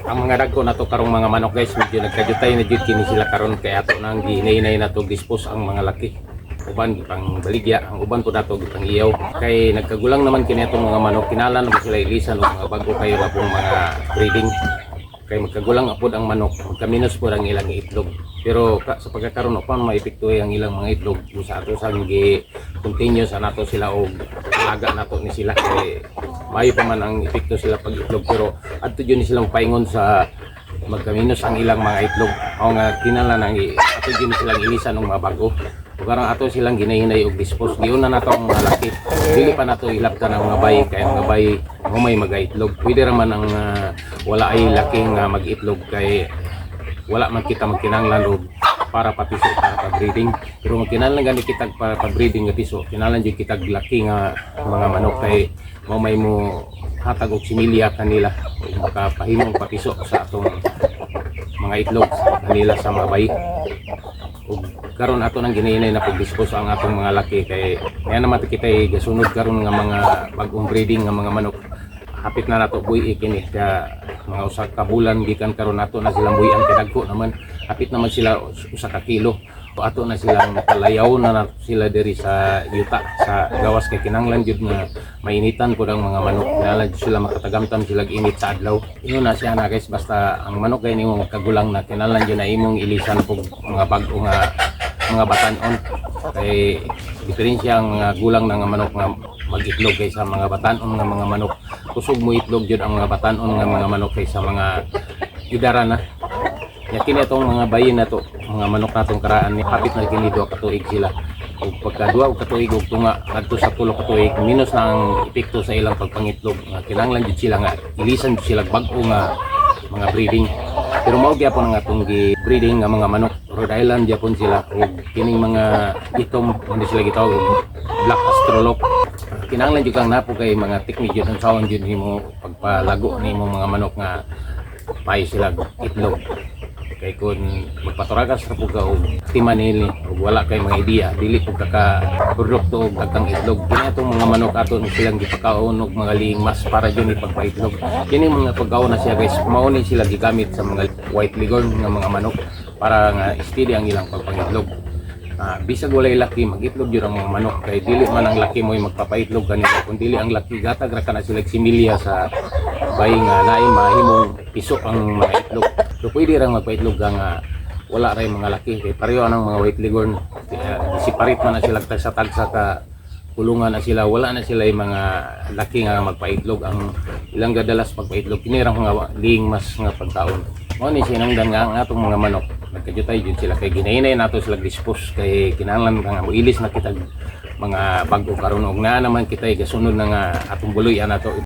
ang mga dagko nato karong mga manok guys, medyo nagkajutay na jud kini sila karon kay ato nang gihinay nato dispose ang mga laki. Uban gipang baligya, ang uban po nato gipang iyaw. Kay nagkagulang naman kini atong mga manok, kinalan mo sila ilisan og mga bago kayo labong mga breeding. Kay magkagulang apod ang manok, magkaminos po ang ilang itlog. Pero sa pagkakaroon upan maepektuhe ang ilang mga itlog sa ato sang gi-continue sa nato sila og alaga nato ni sila kay mayo pa man ang epekto sila pag itlog, pero adto jud ni silang paingon sa magkaminos ang ilang mga itlog. O nga kinala nang ato jud ni silang ilisan og mga bago. Ug karang ato silang ginahinay og dispose. Giuna nato ang mga laki. Dili pa nato ilabtan ang mga bayi kay ang mga bayi humay mag-itlog. Pwede ra man ang wala ay laking mag-itlog kay wala man kita magkinahanglan og para papiso para pa-breeding. Pero magkinahanglan gani kita para pa-breeding nga piso. Kinahanglan jud kita laki nga mga manok kay humay mo hatag og similya kanila ug makapahimong papiso sa atong mga itlog kanila sa mga bayi. Ug karon ato nang ginahinay na pag-dispose ang atong mga laki kay kaya naman kita gasunod karon nga mga bag-ong breeding nga mga manok. Hapit na nato buhi kini kaya mga usa ka bulan gikan karon nato na silang buhi-an kay dagko naman. Hapit naman sila usa ka kilo. O ato na silang nakalayaw na sila diri sa yuta sa gawas kay kinahanglan jud nga mainitan pud ang mga manok. Kinahanglan jud sila makatagamtam sila init sa adlaw. Inyo na siya na guys, basta ang manok kay nimo kagulang na kinahanglan jud na imong ilisan pug mga bag-o nga mga batan-on. Kay diferensya ang mga gulang ng manok nga mag-itlog kaysa mga batan-on nga mga manok. Kusog mo itlog jud ang mga batan-on nga mga manok kaysa mga idara na. Kini itong mga bayi na to, mga manok natong karaan ni hapit na kini 2 ka tuig sila. Ug pagka 2 ka tuig ug tunga ngadto sa 3 ka tuig, minus na ang epekto sa ilang pagpangitlog. Kinahanglan jud sila nga ilisan jud sila bag-o nga mga breeding. Pero mao gyapon ang atong gi-breeding nga mga manok. Rhode Island gyapon sila ug kining mga itom hindi sila gitawag black astrolog. Kinahanglan jud kang napo kay mga technique jud ang sawon jud nimo pagpalago nimo mga manok nga pay sila itlog. Kay kun magpaturagas ra pug ka og timan nili ug wala kay mga ideya dili pug ka produkto og daghang itlog. Kini atong mga manok aton silang gipakaon og mga liing mas para jud ni pagpaitlog. Kini mga pagkaon na siya guys, mao ni sila gigamit sa mga white leghorn nga mga manok para nga steady ang ilang pagpangitlog. Bisag walay laki mag-itlog jud ang mga manok kay dili man ang laki mo'y magpapaitlog kanila kun dili ang laki gatag ra kana sila similya sa bayi nga naay mahimong piso ang mga itlog. So pwede ra magpaitlog nga wala ra mga laki kay pareho nang mga white leghorn. Separate man na sila tagsa-tagsa ka kulungan na sila, wala na sila yung mga laki nga magpaitlog. Ang ilang gadalas pagpaitlog kini ra nga liing mas nga pagkaon. Mo ni sinungdan nga ang atong mga manok. Nagkajutay jud sila kay ginahinay nato sila dispose kay kinahanglan nga moilis na kita mga bag-o karon og naa naman kita gasunod na nga atong buloy nato.